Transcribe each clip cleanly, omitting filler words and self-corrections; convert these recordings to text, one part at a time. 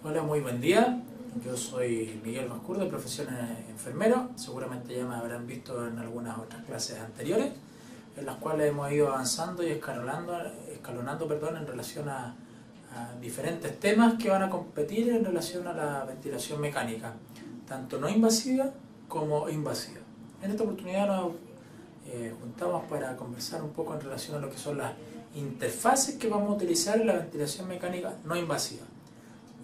Hola, muy buen día. Yo soy Miguel Mascur, de profesión enfermero. Seguramente ya me habrán visto en algunas otras clases anteriores, en las cuales hemos ido avanzando y escalonando en relación a diferentes temas que van a competir en relación a la ventilación mecánica, tanto no invasiva como invasiva. En esta oportunidad nos juntamos para conversar un poco en relación a lo que son las interfaces que vamos a utilizar en la ventilación mecánica no invasiva,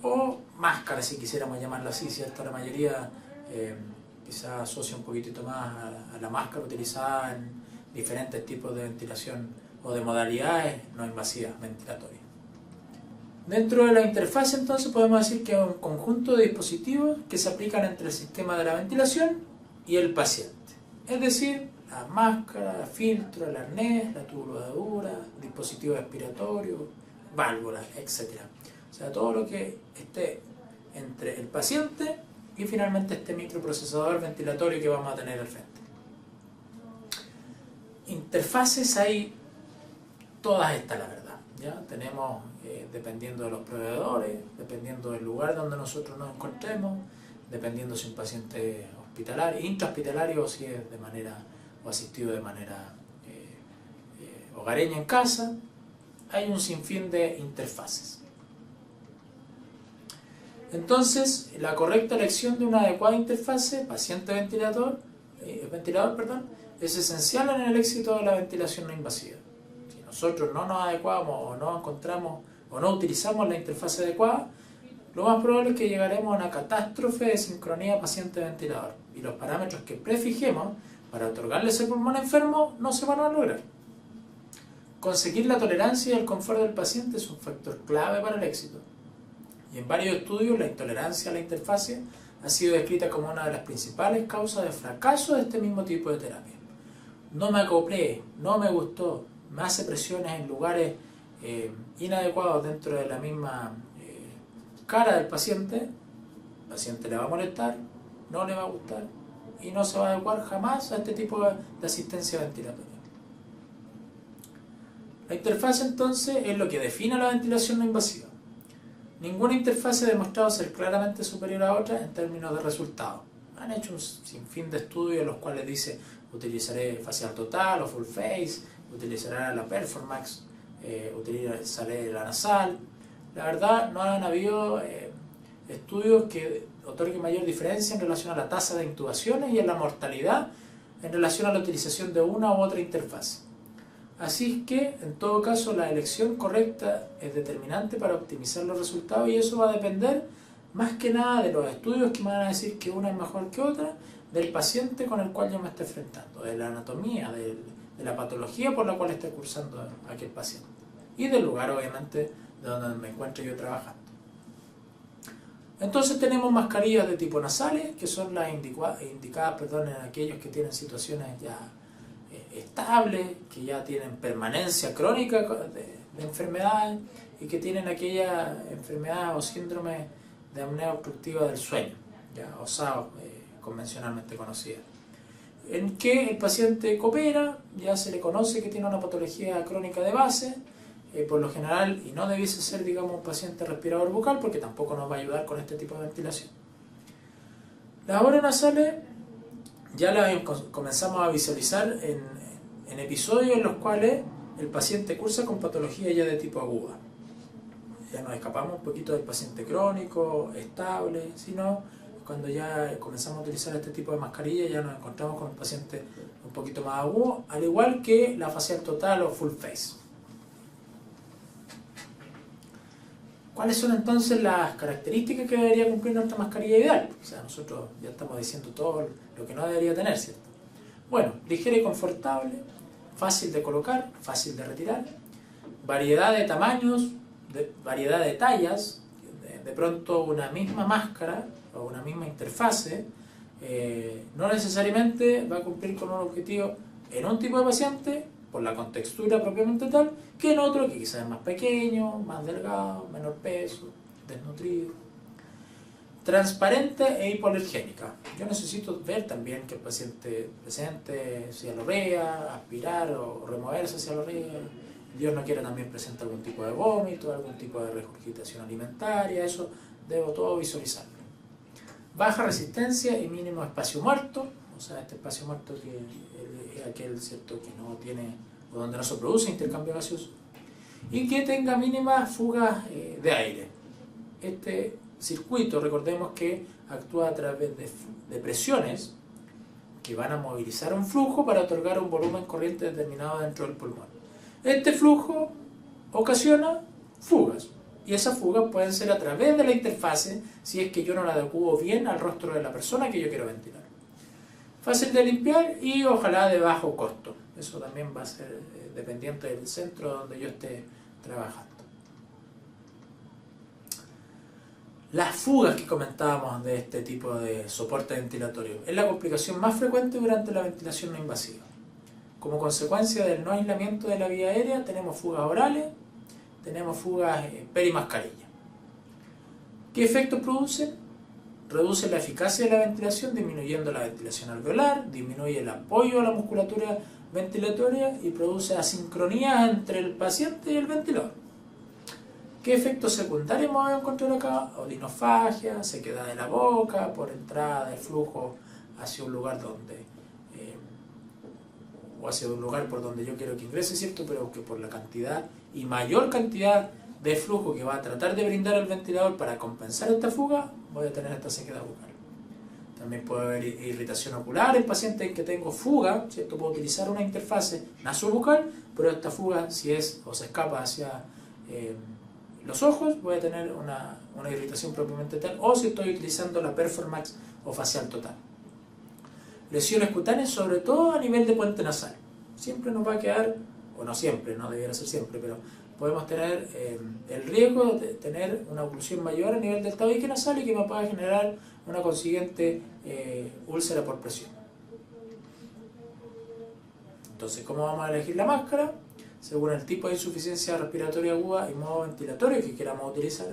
o máscara, si quisiéramos llamarlo así, ¿cierto? La mayoría quizás asocia un poquitito más a la máscara utilizada en diferentes tipos de ventilación o de modalidades no invasivas ventilatorias. Dentro de la interfaz, entonces, podemos decir que es un conjunto de dispositivos que se aplican entre el sistema de la ventilación y el paciente. Es decir, la máscara, el filtro, el arnés, la tubuladura, dispositivo respiratorio, válvulas, etc. O sea, todo lo que esté entre el paciente y finalmente este microprocesador ventilatorio que vamos a tener al frente. Interfaces hay todas estas, la verdad. ¿Ya? Tenemos, dependiendo de los proveedores, dependiendo del lugar donde nosotros nos encontremos, dependiendo si un paciente hospitalario, intrahospitalario, o si es de manera o asistido de manera hogareña en casa, hay un sinfín de interfaces. Entonces, la correcta elección de una adecuada interfase paciente-ventilador es esencial en el éxito de la ventilación no invasiva. Si nosotros no nos adecuamos o no encontramos o no utilizamos la interfase adecuada, lo más probable es que llegaremos a una catástrofe de sincronía paciente-ventilador y los parámetros que prefijemos para otorgarle ese pulmón enfermo no se van a lograr. Conseguir la tolerancia y el confort del paciente es un factor clave para el éxito. Y en varios estudios, la intolerancia a la interfase ha sido descrita como una de las principales causas de fracaso de este mismo tipo de terapia. No me acoplé, no me gustó, me hace presiones en lugares inadecuados dentro de la misma cara del paciente. El paciente le va a molestar, no le va a gustar y no se va a adecuar jamás a este tipo de asistencia ventilatoria. La interfase, entonces, es lo que define la ventilación no invasiva. Ninguna interfase ha demostrado ser claramente superior a otra en términos de resultados. Han hecho un sinfín de estudios en los cuales dice utilizaré facial total o full face, utilizaré la performance, utilizaré la nasal. La verdad, no han habido estudios que otorguen mayor diferencia en relación a la tasa de intubaciones y en la mortalidad en relación a la utilización de una u otra interfase. Así que, en todo caso, la elección correcta es determinante para optimizar los resultados y eso va a depender más que nada de los estudios que me van a decir que una es mejor que otra, del paciente con el cual yo me estoy enfrentando, de la anatomía, de la patología por la cual esté cursando aquel paciente y del lugar, obviamente, de donde me encuentro yo trabajando. Entonces tenemos mascarillas de tipo nasales, que son las indicadas en aquellos que tienen situaciones ya estables, que ya tienen permanencia crónica de enfermedades y que tienen aquella enfermedad o síndrome de apnea obstructiva del sueño, ya, o SAO, convencionalmente conocida, en que el paciente coopera, ya se le conoce que tiene una patología crónica de base, por lo general, y no debiese ser, digamos, un paciente respirador bucal, porque tampoco nos va a ayudar con este tipo de ventilación. Las obras nasales ya las comenzamos a visualizar en episodios en los cuales el paciente cursa con patología ya de tipo aguda. Ya nos escapamos un poquito del paciente crónico, estable, sino cuando ya comenzamos a utilizar este tipo de mascarilla ya nos encontramos con un paciente un poquito más agudo, al igual que la facial total o full face. ¿Cuáles son entonces las características que debería cumplir nuestra mascarilla ideal? O sea, nosotros ya estamos diciendo todo lo que no debería tener, ¿cierto? Bueno, ligera y confortable, fácil de colocar, fácil de retirar, variedad de tamaños, variedad de tallas, de pronto una misma máscara o una misma interfase no necesariamente va a cumplir con un objetivo en un tipo de paciente por la contextura propiamente tal, que en otro que quizás es más pequeño, más delgado, menor peso, desnutrido. Transparente e hipoalergénica. Yo necesito ver también que el paciente presente cialorrea, aspirar o removerse cialorrea, Dios no quiera también presenta algún tipo de vómito, algún tipo de regurgitación alimentaria, eso debo todo visualizarlo. Baja resistencia y mínimo espacio muerto, o sea, este espacio muerto que es aquel, ¿cierto?, que no tiene, o donde no se produce intercambio gaseoso, y que tenga mínimas fugas de aire. Este circuito, recordemos que actúa a través de presiones que van a movilizar un flujo para otorgar un volumen corriente determinado dentro del pulmón. Este flujo ocasiona fugas, y esas fugas pueden ser a través de la interfase si es que yo no la adecuo bien al rostro de la persona que yo quiero ventilar. Fácil de limpiar y ojalá de bajo costo. Eso también va a ser dependiente del centro donde yo esté trabajando. Las fugas que comentábamos de este tipo de soporte ventilatorio es la complicación más frecuente durante la ventilación no invasiva. Como consecuencia del no aislamiento de la vía aérea tenemos fugas orales, tenemos fugas perimascarilla. ¿Qué efectos producen? Reduce la eficacia de la ventilación disminuyendo la ventilación alveolar, disminuye el apoyo a la musculatura ventilatoria y produce asincronía entre el paciente y el ventilador. ¿Qué efectos secundarios vamos a encontrar acá? Odinofagia, sequedad de la boca por entrada de flujo hacia un lugar donde o hacia un lugar por donde yo quiero que ingrese, ¿cierto? Pero que por la cantidad y mayor cantidad de flujo que va a tratar de brindar el ventilador para compensar esta fuga, voy a tener esta sequedad bucal. También puede haber irritación ocular en pacientes en que tengo fuga, ¿cierto? Puedo utilizar una interfase nasobucal, pero esta fuga, si es o se escapa hacia los ojos, voy a tener una irritación propiamente tal, o si estoy utilizando la Performax o facial total. Lesiones cutáneas, sobre todo a nivel de puente nasal. Siempre nos va a quedar, o no siempre, no debiera ser siempre, pero podemos tener el riesgo de tener una oclusión mayor a nivel del tabique nasal y que me pueda generar una consiguiente úlcera por presión. Entonces, ¿cómo vamos a elegir la máscara? Según el tipo de insuficiencia respiratoria aguda y modo ventilatorio que queramos utilizar,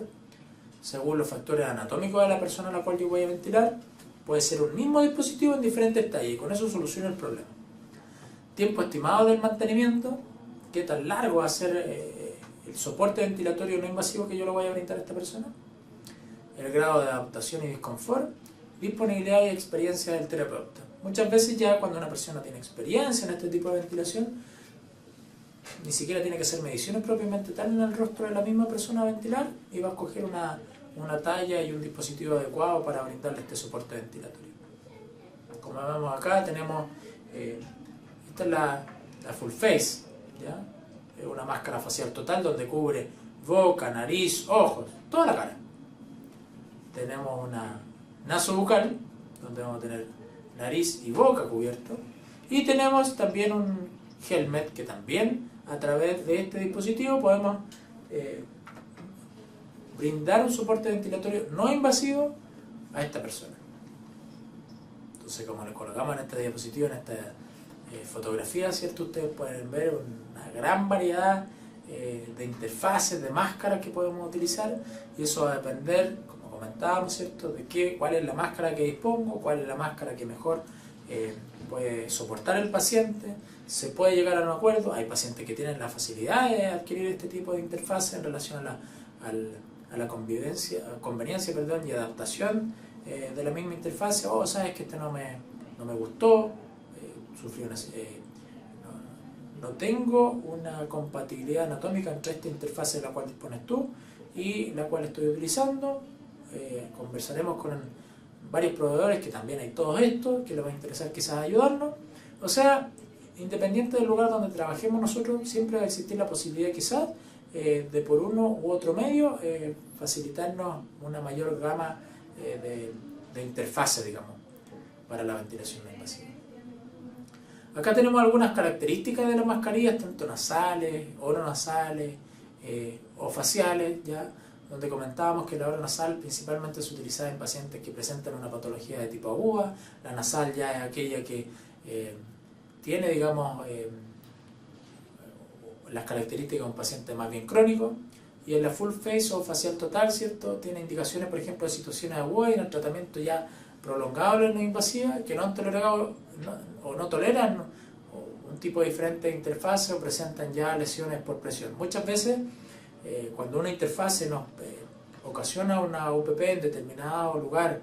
según los factores anatómicos de la persona a la cual yo voy a ventilar. Puede ser un mismo dispositivo en diferentes tallas y con eso soluciona el problema. Tiempo estimado del mantenimiento, qué tan largo va a ser el soporte ventilatorio no invasivo que yo le voy a brindar a esta persona, el grado de adaptación y disconfort, disponibilidad y experiencia del terapeuta. Muchas veces ya cuando una persona tiene experiencia en este tipo de ventilación, ni siquiera tiene que hacer mediciones propiamente tal en el rostro de la misma persona a ventilar y va a escoger una talla y un dispositivo adecuado para brindarle este soporte ventilatorio. Como vemos acá tenemos, esta es la full face, ¿ya? Es una máscara facial total donde cubre boca, nariz, ojos, toda la cara. Tenemos una nasobucal donde vamos a tener nariz y boca cubierto, y tenemos también un helmet que también a través de este dispositivo podemos brindar un soporte ventilatorio no invasivo a esta persona. Entonces, como le colocamos en esta diapositiva, en esta fotografía, ¿cierto? Ustedes pueden ver una gran variedad de interfaces, de máscaras que podemos utilizar, y eso va a depender, como comentábamos, ¿cierto?, de cuál es la máscara que dispongo, cuál es la máscara que mejor puede soportar el paciente. Se puede llegar a un acuerdo. Hay pacientes que tienen la facilidad de adquirir este tipo de interfaz en relación a la conveniencia y adaptación de la misma interfaz. O sabes que este no me gustó, sufrí no tengo una compatibilidad anatómica entre esta interfaz de la cual dispones tú y la cual estoy utilizando. Conversaremos con varios proveedores que también hay todos estos, que les va a interesar quizás ayudarnos. O sea, independiente del lugar donde trabajemos nosotros, siempre va a existir la posibilidad quizás de por uno u otro medio facilitarnos una mayor gama de interfaces, digamos, para la ventilación no invasiva. Acá tenemos algunas características de las mascarillas, tanto nasales, oronasales o faciales, ¿ya? Donde comentábamos que la oronasal principalmente se utiliza en pacientes que presentan una patología de tipo aguda. La nasal ya es aquella que tiene, digamos, las características de un paciente más bien crónico, y en la full face o facial total, ¿cierto?, tiene indicaciones, por ejemplo, de situaciones agudas y en el tratamiento ya prolongado de la no invasiva, que no han tolerado o no toleran un tipo diferente de interfase o presentan ya lesiones por presión. Muchas veces cuando una interfase nos ocasiona una UPP en determinado lugar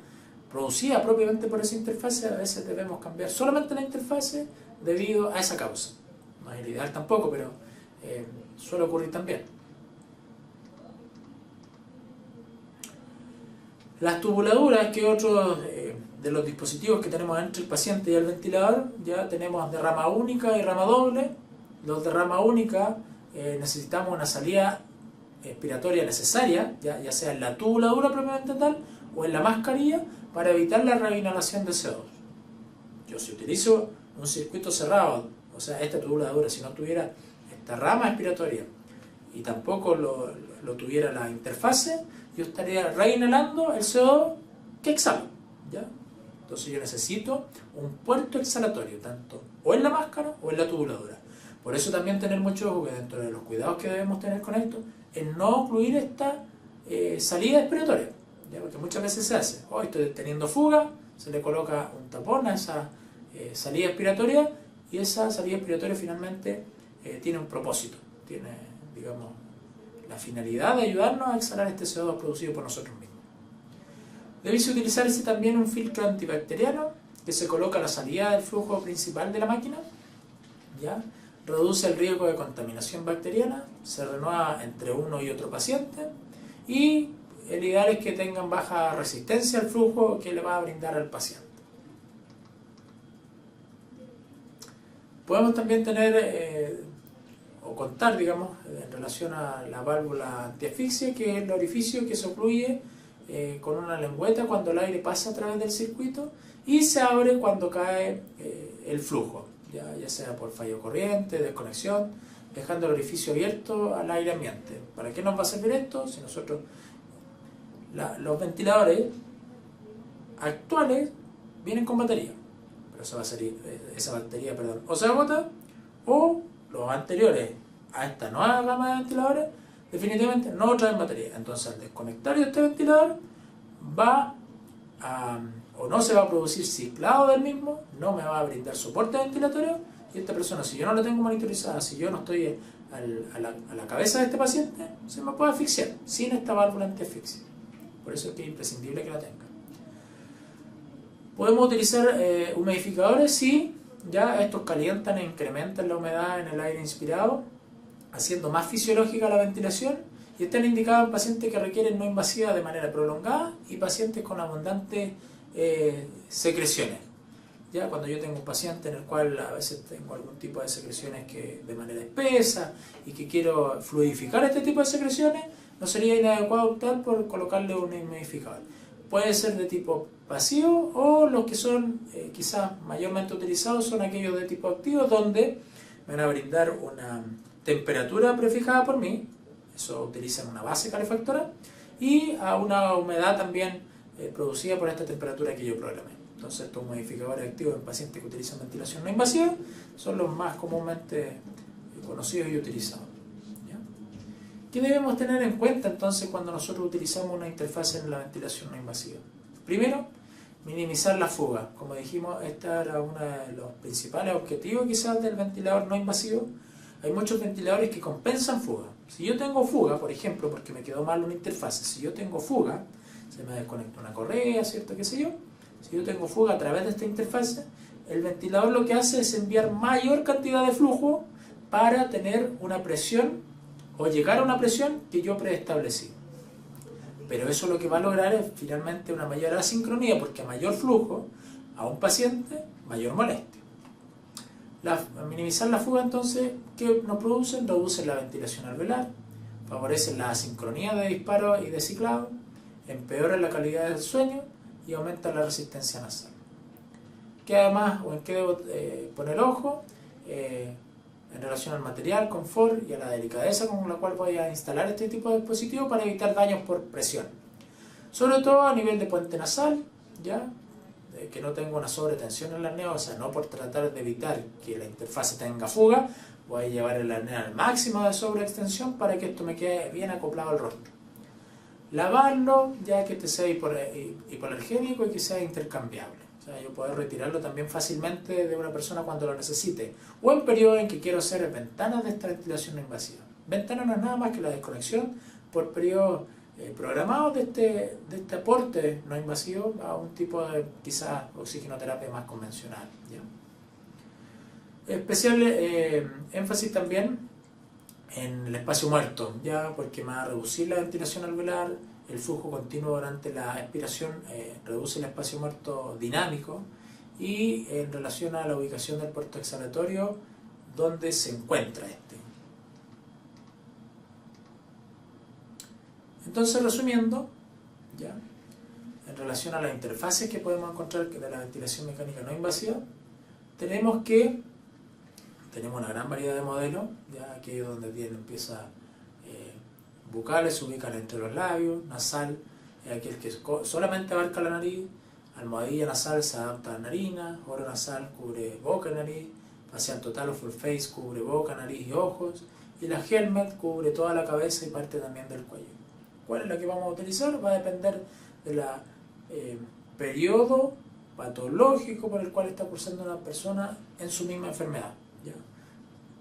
producida propiamente por esa interfase, a veces debemos cambiar solamente la interfase debido a esa causa. No es el ideal tampoco, pero suele ocurrir también. Las tubuladuras, que otro de los dispositivos que tenemos entre el paciente y el ventilador, ya tenemos de rama única y rama doble. Los de rama única necesitamos una salida expiratoria necesaria, ya sea en la tubuladura propiamente tal o en la mascarilla, para evitar la reinhalación de CO2. Yo, si utilizo un circuito cerrado, o sea, esta tubuladura, si no tuviera esta rama expiratoria y tampoco lo tuviera la interfase, yo estaría reinhalando el CO2 que exhalo, ¿ya? Entonces yo necesito un puerto exhalatorio, tanto o en la máscara o en la tubuladura. Por eso también tener mucho ojo, que dentro de los cuidados que debemos tener con esto, es no ocluir esta salida expiratoria, ¿ya? Porque muchas veces se hace, estoy teniendo fuga, se le coloca un tapón a esa salida expiratoria, y esa salida expiratoria finalmente tiene un propósito, tiene, digamos, la finalidad de ayudarnos a exhalar este CO2 producido por nosotros mismos. Debe utilizarse también un filtro antibacteriano que se coloca a la salida del flujo principal de la máquina, ¿ya? Reduce el riesgo de contaminación bacteriana, se renueva entre uno y otro paciente, y el ideal es que tengan baja resistencia al flujo que le va a brindar al paciente. Podemos también tener o contar, digamos, en relación a la válvula antiasfixia, que es el orificio que se ocluye con una lengüeta cuando el aire pasa a través del circuito y se abre cuando cae el flujo, ya sea por fallo corriente, desconexión, dejando el orificio abierto al aire ambiente. ¿Para qué nos va a servir esto? Si nosotros, los ventiladores actuales vienen con batería, pero esa batería o se agota, o los anteriores a esta nueva gama de ventiladores definitivamente no traen batería. Entonces, al desconectar este ventilador o no se va a producir ciclado del mismo, no me va a brindar soporte ventilatorio, y esta persona, si yo no la tengo monitorizada, si yo no estoy a la cabeza de este paciente, se me puede asfixiar sin esta válvula antiasfixia. Por eso es que es imprescindible que la tenga. Podemos utilizar humidificadores, sí, ya estos calientan e incrementan la humedad en el aire inspirado, haciendo más fisiológica la ventilación, y están indicados en pacientes que requieren no invasiva de manera prolongada y pacientes con abundantes secreciones. Ya cuando yo tengo un paciente en el cual a veces tengo algún tipo de secreciones que de manera espesa y que quiero fluidificar este tipo de secreciones, no sería inadecuado optar por colocarle un humidificador. Puede ser de tipo pasivo, o los que son quizás mayormente utilizados son aquellos de tipo activo, donde me van a brindar una temperatura prefijada por mí, eso utilizan una base calefactora, y a una humedad también producida por esta temperatura que yo programé. Entonces, estos modificadores activos en pacientes que utilizan ventilación no invasiva son los más comúnmente conocidos y utilizados. ¿Ya? ¿Qué debemos tener en cuenta entonces cuando nosotros utilizamos una interfaz en la ventilación no invasiva? Primero, minimizar la fuga. Como dijimos, este era uno de los principales objetivos quizás del ventilador no invasivo. Hay muchos ventiladores que compensan fuga. Si yo tengo fuga, por ejemplo, porque me quedó mal una interfase, si yo tengo fuga, se me desconecta una correa, ¿cierto? ¿Qué sé yo? Si yo tengo fuga a través de esta interfase, el ventilador lo que hace es enviar mayor cantidad de flujo para tener una presión o llegar a una presión que yo preestablecí. Pero eso lo que va a lograr es finalmente una mayor asincronía, porque a mayor flujo a un paciente, mayor molestia. Minimizar la fuga, entonces, ¿qué nos producen? Reducen la ventilación alveolar, favorecen la asincronía de disparo y de ciclado, empeoran la calidad del sueño y aumentan la resistencia nasal. ¿Qué además, o en qué debo poner ojo? En relación al material, confort y a la delicadeza con la cual voy a instalar este tipo de dispositivo para evitar daños por presión. Sobre todo a nivel de puente nasal, ¿ya? Que no tenga una sobretensión en la apnea, o sea, no por tratar de evitar que la interfase tenga fuga, voy a llevar el apnea al máximo de sobreextensión para que esto me quede bien acoplado al rostro. Lavarlo, ya que este sea hipoalergénico y que sea intercambiable. O O sea, yo poder retirarlo también fácilmente de una persona cuando lo necesite. O en periodos en que quiero hacer ventanas de esta ventilación no invasiva. Ventana no es nada más que la desconexión por periodos programados de este aporte no invasivo a un tipo de quizás oxigenoterapia más convencional, ¿ya? Especial énfasis también en el espacio muerto, ya, porque me va a reducir la ventilación alveolar, el flujo continuo durante la expiración reduce el espacio muerto dinámico, y en relación a la ubicación del puerto exhalatorio donde se encuentra este. Entonces, resumiendo, ¿ya?, en relación a las interfaces que podemos encontrar de la ventilación mecánica no invasiva, tenemos una gran variedad de modelos, ya, aquellos donde tienen piezas bucales se ubican entre los labios, nasal es aquel que solamente abarca la nariz, almohadilla nasal se adapta a la narina, oro nasal cubre boca y nariz, facial total o full face cubre boca, nariz y ojos, y la helmet cubre toda la cabeza y parte también del cuello. ¿Cuál es la que vamos a utilizar? Va a depender del periodo patológico por el cual está cursando una persona en su misma enfermedad, ¿ya?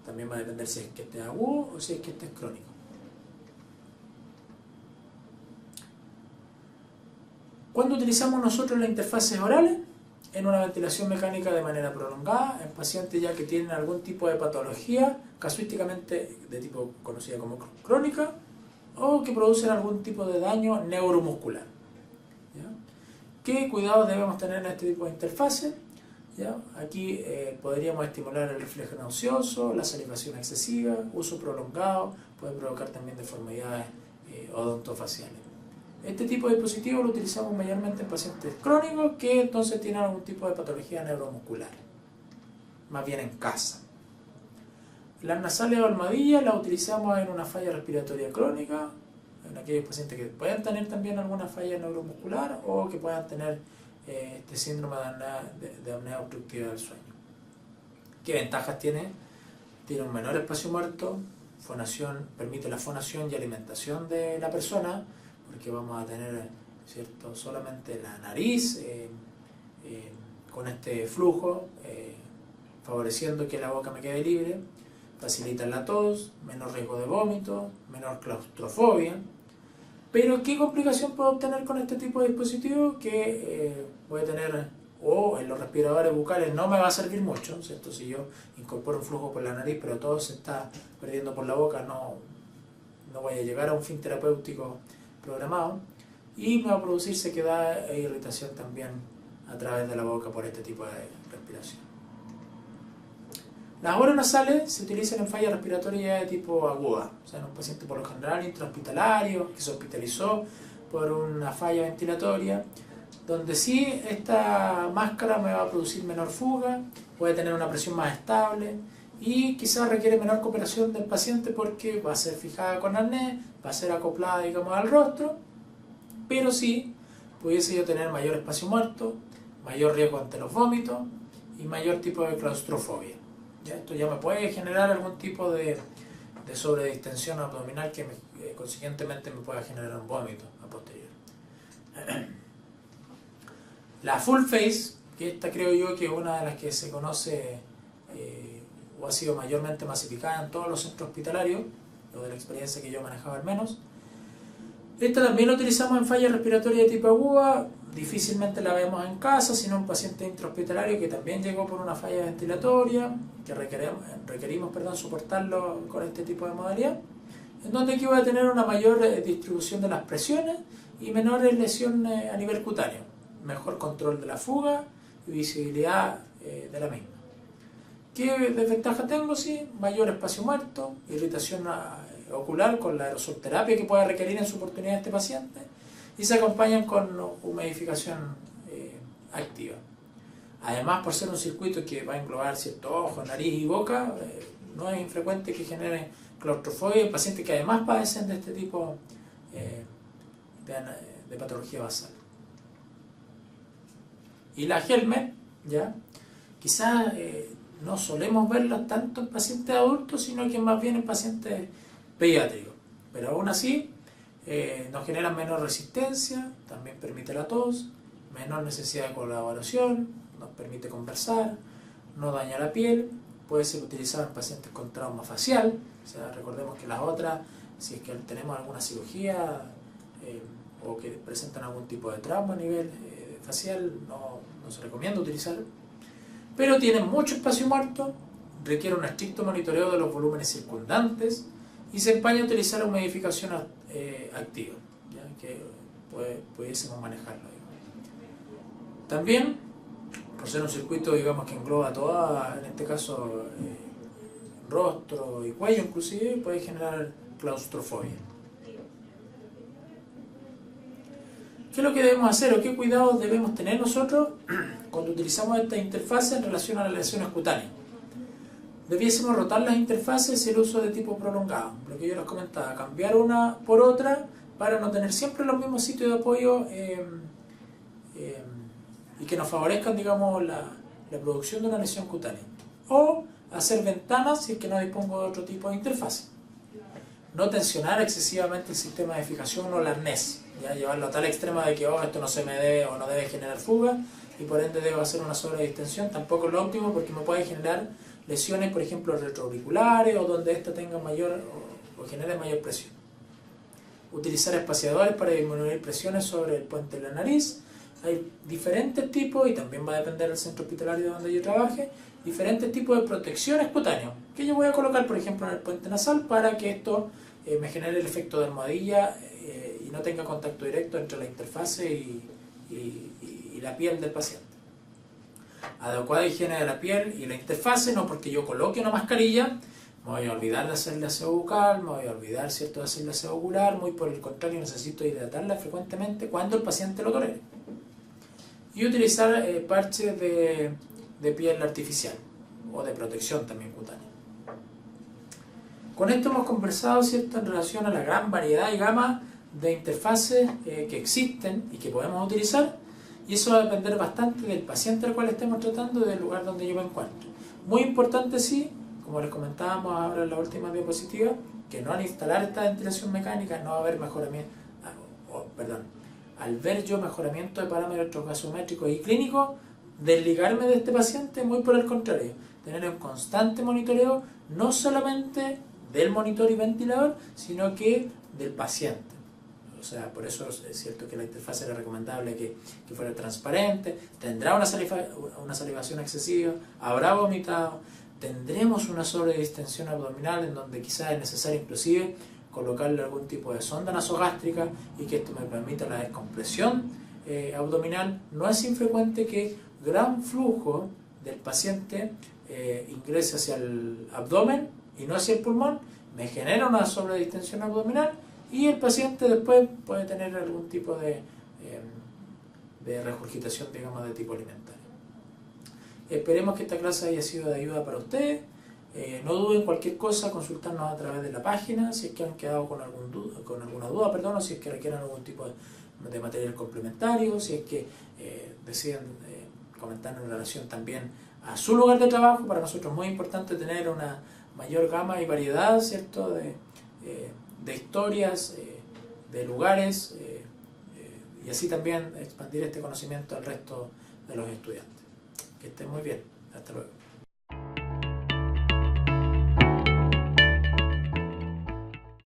También va a depender si es que este es agudo o si es que este es crónico. ¿Cuándo utilizamos nosotros las interfaces orales? En una ventilación mecánica de manera prolongada, en pacientes ya que tienen algún tipo de patología, casuísticamente de tipo conocida como crónica, o que producen algún tipo de daño neuromuscular, ¿ya? ¿Qué cuidados debemos tener en este tipo de interfaces? ¿Ya? Aquí podríamos estimular el reflejo nauseoso, la salivación excesiva, uso prolongado, puede provocar también deformidades odontofaciales. Este tipo de dispositivos lo utilizamos mayormente en pacientes crónicos que entonces tienen algún tipo de patología neuromuscular, más bien en casa. Las nasales o almohadillas las utilizamos en una falla respiratoria crónica, en aquellos pacientes que puedan tener también alguna falla neuromuscular o que puedan tener este síndrome de apnea obstructiva del sueño. ¿Qué ventajas tiene? Tiene un menor espacio muerto, permite la fonación y alimentación de la persona, porque vamos a tener, ¿cierto?, solamente la nariz con este flujo, favoreciendo que la boca me quede libre, facilita la tos, menor riesgo de vómito, menor claustrofobia. Pero ¿qué complicación puedo obtener con este tipo de dispositivo? Que voy a tener, o en los respiradores bucales no me va a servir mucho, ¿cierto? Si yo incorporo un flujo por la nariz pero todo se está perdiendo por la boca, no voy a llegar a un fin terapéutico programado, y me va a producir sequedad e irritación también a través de la boca por este tipo de respiración. Las oronasales se utilizan en falla respiratoria de tipo aguda, o sea, en un paciente por lo general intrahospitalario que se hospitalizó por una falla ventilatoria, donde sí esta máscara me va a producir menor fuga, puede tener una presión más estable y quizás requiere menor cooperación del paciente porque va a ser fijada con arnés, va a ser acoplada, digamos, al rostro, pero sí pudiese yo tener mayor espacio muerto, mayor riesgo ante los vómitos y mayor tipo de claustrofobia. ¿Ya? Esto ya me puede generar algún tipo de sobredistensión abdominal que consiguientemente me pueda generar un vómito a posterior. La full face, que esta creo yo que es una de las que se conoce o ha sido mayormente masificada en todos los centros hospitalarios, o de la experiencia que yo manejaba al menos. Esta también la utilizamos en falla respiratoria de tipo aguda, difícilmente la vemos en casa, sino un paciente intrahospitalario que también llegó por una falla ventilatoria, que requerimos soportarlo con este tipo de modalidad, en donde aquí voy a tener una mayor distribución de las presiones y menores lesiones a nivel cutáneo, mejor control de la fuga y visibilidad de la misma. ¿Qué desventaja tengo? Sí, mayor espacio muerto, irritación ocular con la aerosolterapia que pueda requerir en su oportunidad este paciente, y se acompañan con humidificación activa. Además, por ser un circuito que va a englobar ciertos ojos, nariz y boca, no es infrecuente que genere claustrofobia en pacientes que además padecen de este tipo de patología basal. Y la helmet, ya, quizás no solemos verla tanto en pacientes adultos, sino que más bien en pacientes pediátricos, pero aún así nos genera menor resistencia, también permite la tos, menor necesidad de colaboración, nos permite conversar, no daña la piel, puede ser utilizado en pacientes con trauma facial. O sea, recordemos que las otras, si es que tenemos alguna cirugía o que presentan algún tipo de trauma a nivel facial, no se recomienda utilizar. Pero tienen mucho espacio muerto, requiere un estricto monitoreo de los volúmenes circundantes y se empaña a utilizar una humidificación activa, ¿ya? Que pudiésemos manejarlo. También, por ser un circuito, digamos, que engloba toda, en este caso, rostro y cuello inclusive, puede generar claustrofobia. ¿Qué es lo que debemos hacer o qué cuidados debemos tener nosotros cuando utilizamos esta interfaz en relación a las lesiones cutáneas? Debiésemos rotar las interfaces y el uso de tipo prolongado, lo que yo les comentaba, cambiar una por otra para no tener siempre los mismos sitios de apoyo y que nos favorezcan, digamos, la producción de una lesión cutánea. O hacer ventanas si es que no dispongo de otro tipo de interfaz. No tensionar excesivamente el sistema de fijación o el arnés, ¿ya? Llevarlo a tal extremo de que esto no se me debe o no debe generar fuga y por ende debo hacer una sobredistensión. Tampoco es lo óptimo porque me puede generar lesiones, por ejemplo, retroauriculares o donde ésta tenga mayor o genere mayor presión. Utilizar espaciadores para disminuir presiones sobre el puente de la nariz. Hay diferentes tipos, y también va a depender del centro hospitalario donde yo trabaje, diferentes tipos de protecciones cutáneas que yo voy a colocar, por ejemplo, en el puente nasal para que esto me genere el efecto de almohadilla y no tenga contacto directo entre la interfase y la piel del paciente. Adecuada higiene de la piel y la interfase, no porque yo coloque una mascarilla me voy a olvidar de hacerle aseo bucal, me voy a olvidar, ¿cierto?, de hacerle aseo ocular, muy por el contrario necesito hidratarla frecuentemente cuando el paciente lo tolere. Y utilizar parches de piel artificial o de protección también cutánea. Con esto hemos conversado, ¿cierto?, en relación a la gran variedad y gama de interfaces que existen y que podemos utilizar, y eso va a depender bastante del paciente al cual estemos tratando y del lugar donde yo me encuentro. Muy importante, sí, como les comentábamos ahora en la última diapositiva, que no al instalar esta ventilación mecánica no va a haber mejoramiento, al ver yo mejoramiento de parámetros gasométricos y clínicos, desligarme de este paciente, muy por el contrario, tener un constante monitoreo, no solamente del monitor y ventilador, sino que del paciente. O sea, por eso es cierto que la interfaz era recomendable que fuera transparente, tendrá una salivación excesiva, habrá vomitado, tendremos una sobredistensión abdominal en donde quizás es necesario inclusive colocarle algún tipo de sonda nasogástrica y que esto me permita la descompresión abdominal. No es infrecuente que gran flujo del paciente ingrese hacia el abdomen y no hacia el pulmón, me genera una sobredistensión abdominal y el paciente después puede tener algún tipo de regurgitación, digamos, de tipo alimentario. Esperemos que esta clase haya sido de ayuda para ustedes. No duden cualquier cosa, consultarnos a través de la página, si es que han quedado con alguna duda, o si es que requieren algún tipo de material complementario, si es que deciden comentarnos en relación también a su lugar de trabajo. Para nosotros es muy importante tener una mayor gama y variedad, ¿cierto?, de historias, de lugares, y así también expandir este conocimiento al resto de los estudiantes. Que estén muy bien. Hasta luego.